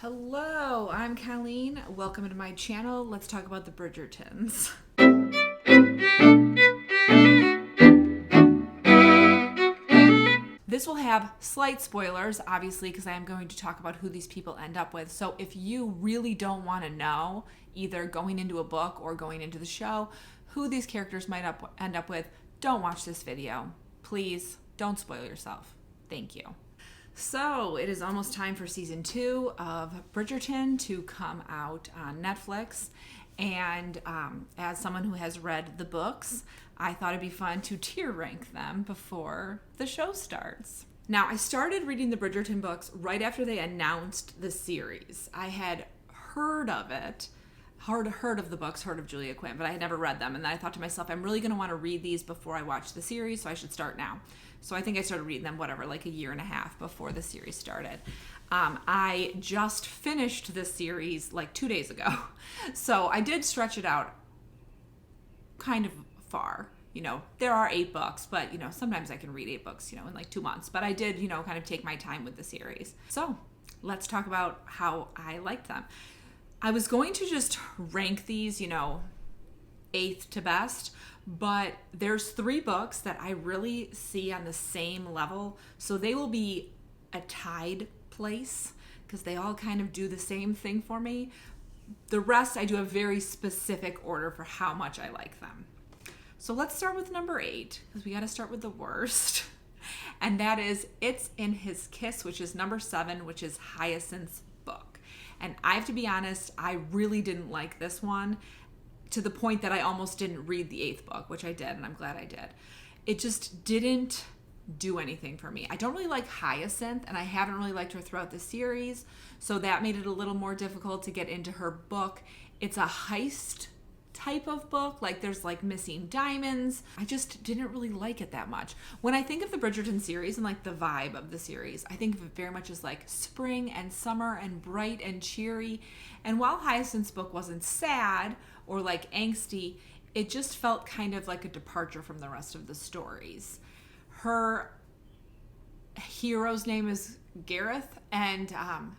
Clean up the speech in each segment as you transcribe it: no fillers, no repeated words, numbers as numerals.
Hello, I'm Colleen. Welcome to my channel. Let's talk about the Bridgertons. This will have slight spoilers, obviously, because I am going to talk about who these people end up with. So if you really don't want to know, either going into a book or going into the show, who these characters might end up with, don't watch this video. Please, don't spoil yourself. Thank you. So it is almost time for season 2 of Bridgerton to come out on Netflix. And as someone who has read the books, I thought it'd be fun to tier rank them before the show starts. Now, I started reading the Bridgerton books right after they announced the series. I had heard of it, heard of the books, heard of Julia Quinn, but I had never read them. And then I thought to myself, I'm really going to want to read these before I watch the series, so I should start now. So I think I started reading them, like a year and a half before the series started. I just finished this series like 2 days ago. So I did stretch it out kind of far. You know, there are 8 books, but, sometimes I can read 8 books, in like 2 months. But I did, kind of take my time with the series. So let's talk about how I liked them. I was going to just rank these, 8th to best, but there's 3 books that I really see on the same level. So they will be a tied place because they all kind of do the same thing for me. The rest, I do a very specific order for how much I like them. So let's start with number 8 because we got to start with the worst. And that is It's in His Kiss, which is number 7, which is Hyacinth's book. And I have to be honest, I really didn't like this one, to the point that I almost didn't read the 8th book, which I did, and I'm glad I did. It just didn't do anything for me. I don't really like Hyacinth, and I haven't really liked her throughout the series, so that made it a little more difficult to get into her book. It's a heist type of book, like there's like missing diamonds. I just didn't really like it that much. When I think of the Bridgerton series and like the vibe of the series, I think of it very much as like spring and summer and bright and cheery. And while Hyacinth's book wasn't sad or like angsty, it just felt kind of like a departure from the rest of the stories. Her hero's name is Gareth, and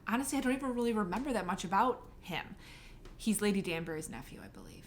honestly, I don't even really remember that much about him. He's Lady Danbury's nephew, I believe.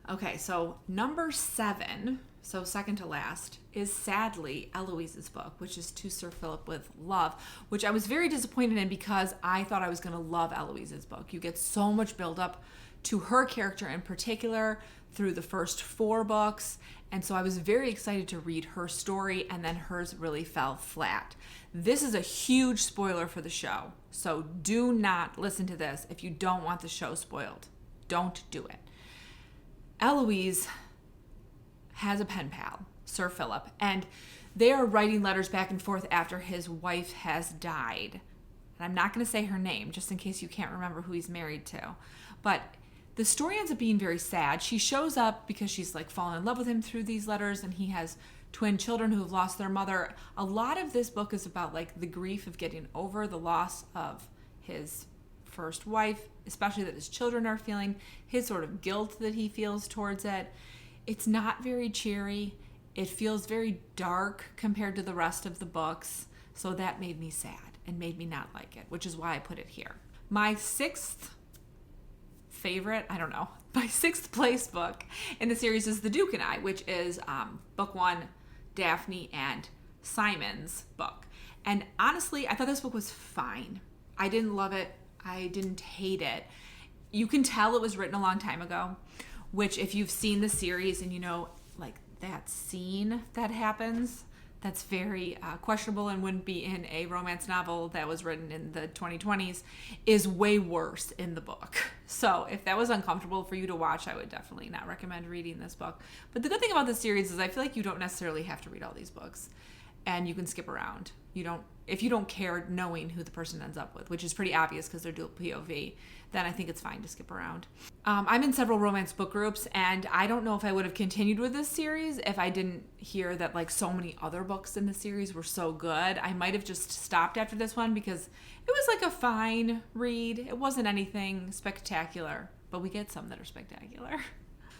Okay, so number 7, so second to last, is sadly Eloise's book, which is To Sir Phillip with Love, which I was very disappointed in because I thought I was going to love Eloise's book. You get so much buildup to her character in particular through the first 4 books, and so I was very excited to read her story, and then hers really fell flat. This is a huge spoiler for the show, so do not listen to this if you don't want the show spoiled. Don't do it. Eloise has a pen pal, Sir Phillip, and they are writing letters back and forth after his wife has died. And I'm not going to say her name, just in case you can't remember who he's married to. But the story ends up being very sad. She shows up because she's like fallen in love with him through these letters, and he has twin children who have lost their mother. A lot of this book is about like the grief of getting over the loss of his first wife, especially that his children are feeling, his sort of guilt that he feels towards it. It's not very cheery. It feels very dark compared to the rest of the books. So that made me sad and made me not like it, which is why I put it here. My 6th favorite, my 6th place book in the series is The Duke and I, which is book 1, Daphne and Simon's book. And honestly, I thought this book was fine. I didn't love it. I didn't hate it. You can tell it was written a long time ago, which if you've seen the series and like that scene that happens, that's very questionable and wouldn't be in a romance novel that was written in the 2020s, is way worse in the book. So if that was uncomfortable for you to watch, I would definitely not recommend reading this book. But the good thing about this series is I feel like you don't necessarily have to read all these books, and you can skip around. If you don't care knowing who the person ends up with, which is pretty obvious because they're dual POV, then I think it's fine to skip around. I'm in several romance book groups, and I don't know if I would have continued with this series if I didn't hear that like so many other books in the series were so good. I might have just stopped after this one because it was like a fine read. It wasn't anything spectacular, but we get some that are spectacular.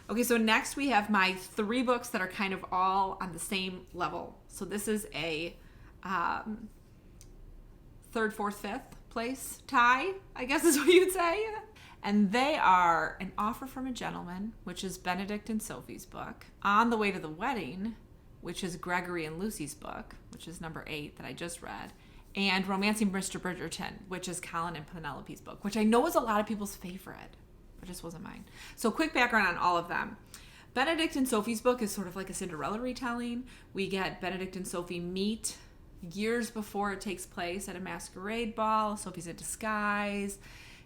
Okay, so next we have my 3 books that are kind of all on the same level. So this is a 3rd, 4th, 5th workplace tie, I guess is what you'd say. And they are An Offer from a Gentleman, which is Benedict and Sophie's book. On the Way to the Wedding, which is Gregory and Lucy's book, which is number 8 that I just read. And Romancing Mr. Bridgerton, which is Colin and Penelope's book, which I know is a lot of people's favorite, but just wasn't mine. So quick background on all of them. Benedict and Sophie's book is sort of like a Cinderella retelling. We get Benedict and Sophie meet years before it takes place at a masquerade ball. Sophie's in disguise,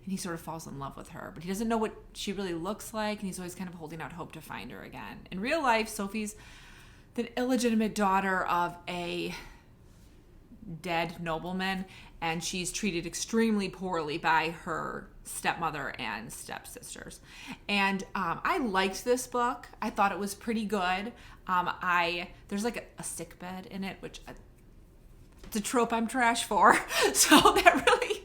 and he sort of falls in love with her, but he doesn't know what she really looks like, and he's always kind of holding out hope to find her again. In real life, Sophie's the illegitimate daughter of a dead nobleman, and she's treated extremely poorly by her stepmother and stepsisters. And I liked this book. I thought it was pretty good. There's like a sick bed in it, which it's a trope I'm trash for. So that really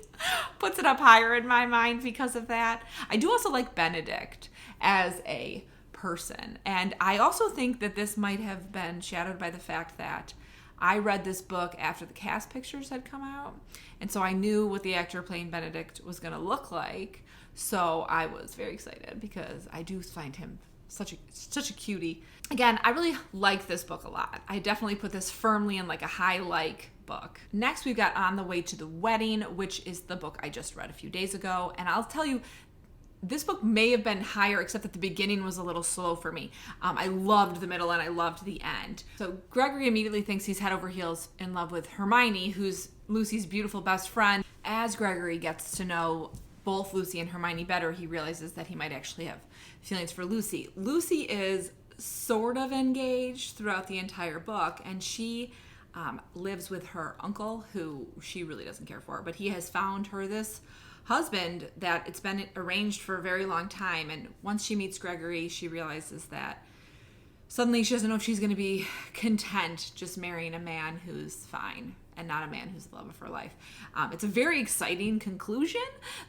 puts it up higher in my mind because of that. I do also like Benedict as a person. And I also think that this might have been shadowed by the fact that I read this book after the cast pictures had come out. And so I knew what the actor playing Benedict was going to look like. So I was very excited because I do find him such a cutie. Again, I really like this book a lot. I definitely put this firmly in like a high like book. Next, we've got On the Way to the Wedding, which is the book I just read a few days ago. And I'll tell you, this book may have been higher, except that the beginning was a little slow for me. I loved the middle and I loved the end. So Gregory immediately thinks he's head over heels in love with Hermione, who's Lucy's beautiful best friend. As Gregory gets to know both Lucy and Hermione better, he realizes that he might actually have feelings for Lucy. Lucy is sort of engaged throughout the entire book, and she lives with her uncle, who she really doesn't care for, but he has found her this husband that it's been arranged for a very long time. And once she meets Gregory, she realizes that suddenly she doesn't know if she's going to be content just marrying a man who's fine and not a man who's the love of her life. It's a very exciting conclusion.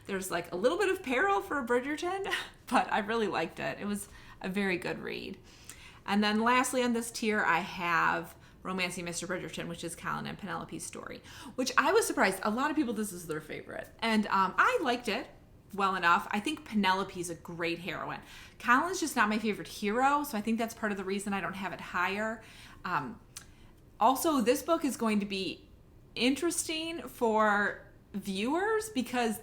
There's like a little bit of peril for Bridgerton, but I really liked it. It was a very good read. And then lastly on this tier, I have Romancing Mr. Bridgerton, which is Colin and Penelope's story, which I was surprised. A lot of people, this is their favorite. And I liked it well enough. I think Penelope's a great heroine. Colin's just not my favorite hero, so I think that's part of the reason I don't have it higher. Also, this book is going to be interesting for viewers because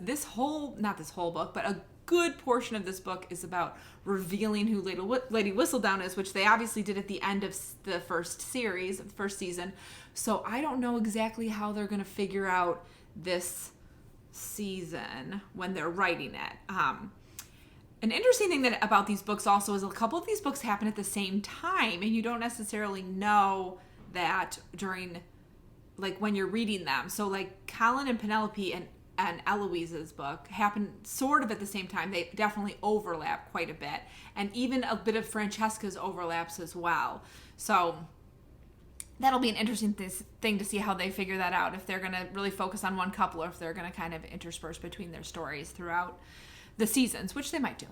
not this whole book, but a good portion of this book is about revealing who Lady Whistledown is, which they obviously did at the end of the first series, the first season. So I don't know exactly how they're going to figure out this season when they're writing it. An interesting thing about these books also is a couple of these books happen at the same time, and you don't necessarily know that during, like, when you're reading them. So like Colin and Penelope and Eloise's book happen sort of at the same time. They definitely overlap quite a bit. And even a bit of Francesca''s overlaps as well. So that'll be an interesting thing to see how they figure that out. If they're going to really focus on one couple or if they're going to kind of intersperse between their stories throughout the seasons, which they might do.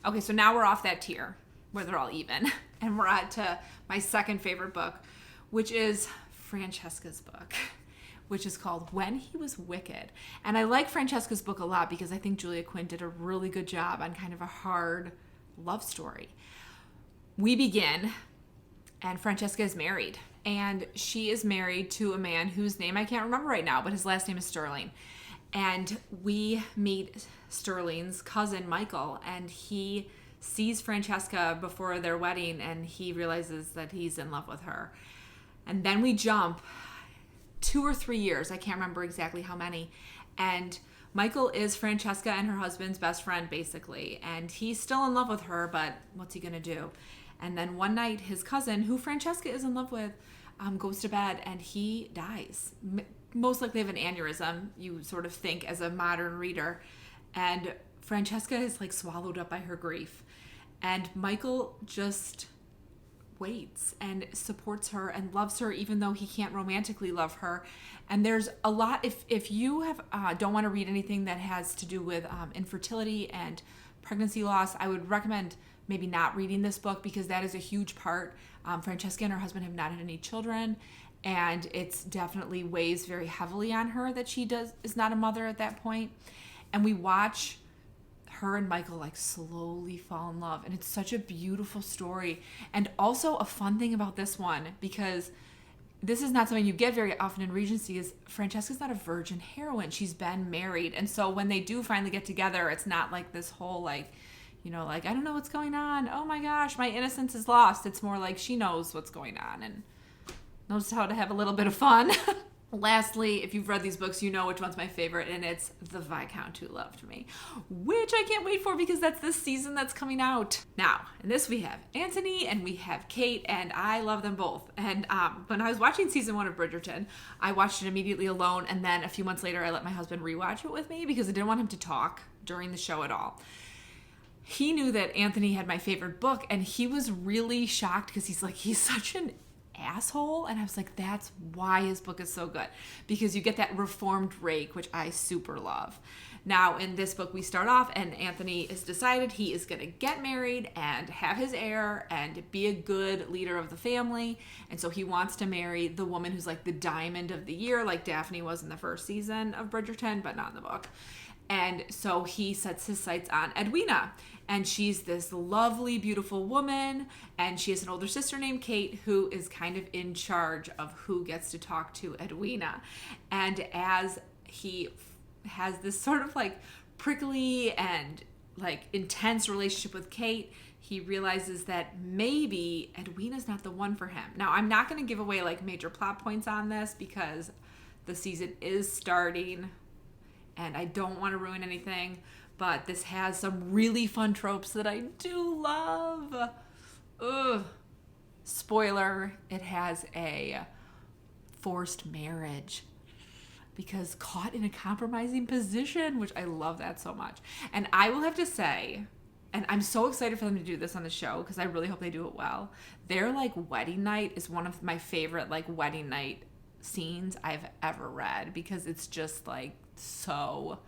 Okay, so now we're off that tier where they're all even. And we're on to my second favorite book, which is Francesca'S Book, which is called When He Was Wicked. And I like Francesca'S Book a lot because I think Julia Quinn did a really good job on kind of a hard love story. We begin, and Francesca is married. And she is married to a man whose name I can't remember right now, but his last name is Sterling. And we meet Sterling's cousin, Michael, and he sees Francesca before their wedding, and he realizes that he's in love with her. And then we jump 2 or 3 years, I can't remember exactly how many, and Michael is Francesca and her husband's best friend, basically, and he's still in love with her, but what's he gonna do? And then one night, his cousin, who Francesca is in love with, goes to bed, and he dies. Most likely of an aneurysm, you sort of think as a modern reader, and Francesca is like swallowed up by her grief, and Michael just waits and supports her and loves her even though he can't romantically love her. And there's a lot, if you have don't want to read anything that has to do with infertility and pregnancy loss, I would recommend maybe not reading this book because that is a huge part. Francesca and her husband have not had any children, and it's definitely weighs very heavily on her that she is not a mother at that point. And we watch her and Michael like slowly fall in love, and it's such a beautiful story. And also a fun thing about this one, because this is not something you get very often in Regency, is Francesca's not a virgin heroine. She's been married. And so when they do finally get together, it's not like this whole like, you know, like, I don't know what's going on. Oh my gosh, my innocence is lost. It's more like she knows what's going on and knows how to have a little bit of fun. Lastly, if you've read these books, you know which one's my favorite, and it's The Viscount Who Loved Me, which I can't wait for because that's this season that's coming out. Now, in this we have Anthony and we have Kate, and I love them both. And when I was watching season 1 of Bridgerton, I watched it immediately alone, and then a few months later I let my husband rewatch it with me because I didn't want him to talk during the show at all. He knew that Anthony had my favorite book, and he was really shocked because he's like, he's such an asshole. And I was like, that's why his book is so good, because you get that reformed rake, which I super love. Now in this book we start off and Anthony has decided he is going to get married and have his heir and be a good leader of the family, and so he wants to marry the woman who's like the diamond of the year, like Daphne was in the first season of Bridgerton, but not in the book. And so he sets his sights on Edwina, and she's this lovely, beautiful woman, and she has an older sister named Kate who is kind of in charge of who gets to talk to Edwina. And as he has this sort of like prickly and like intense relationship with Kate, he realizes that maybe Edwina's not the one for him. Now, I'm not going to give away like major plot points on this because the season is starting and I don't want to ruin anything, but this has some really fun tropes that I do love. Ugh. Spoiler, it has a forced marriage because caught in a compromising position, which I love that so much. And I will have to say, and I'm so excited for them to do this on the show because I really hope they do it well. Their like wedding night is one of my favorite like wedding night scenes I've ever read, because it's just like so,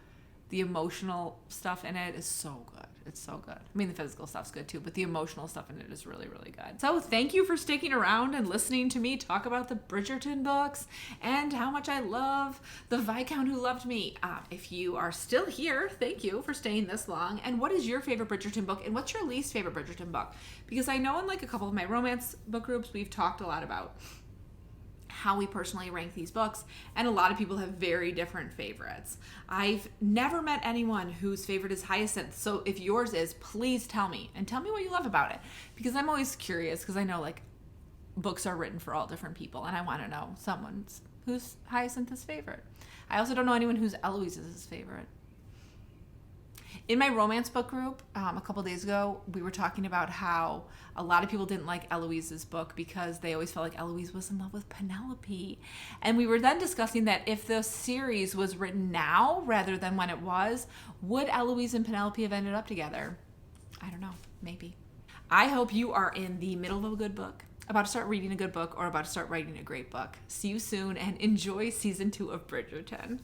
the emotional stuff in it is so good. It's so good. I mean, the physical stuff's good too, but the emotional stuff in it is really, really good. So thank you for sticking around and listening to me talk about the Bridgerton books and how much I love The Viscount Who Loved Me. If you are still here, thank you for staying this long. And what is your favorite Bridgerton book, and what's your least favorite Bridgerton book? Because I know in like a couple of my romance book groups, we've talked a lot about how we personally rank these books, and a lot of people have very different favorites. I've never met anyone whose favorite is Hyacinth, so if yours is, please tell me, and tell me what you love about it, because I'm always curious, because I know like books are written for all different people, and I want to know someone's who's Hyacinth's favorite. I also don't know anyone who's Eloise's favorite. In my romance book group, a couple days ago, we were talking about how a lot of people didn't like Eloise's book because they always felt like Eloise was in love with Penelope. And we were then discussing that if the series was written now rather than when it was, would Eloise and Penelope have ended up together? I don't know, maybe. I hope you are in the middle of a good book, about to start reading a good book, or about to start writing a great book. See you soon, and enjoy season 2 of Bridgerton.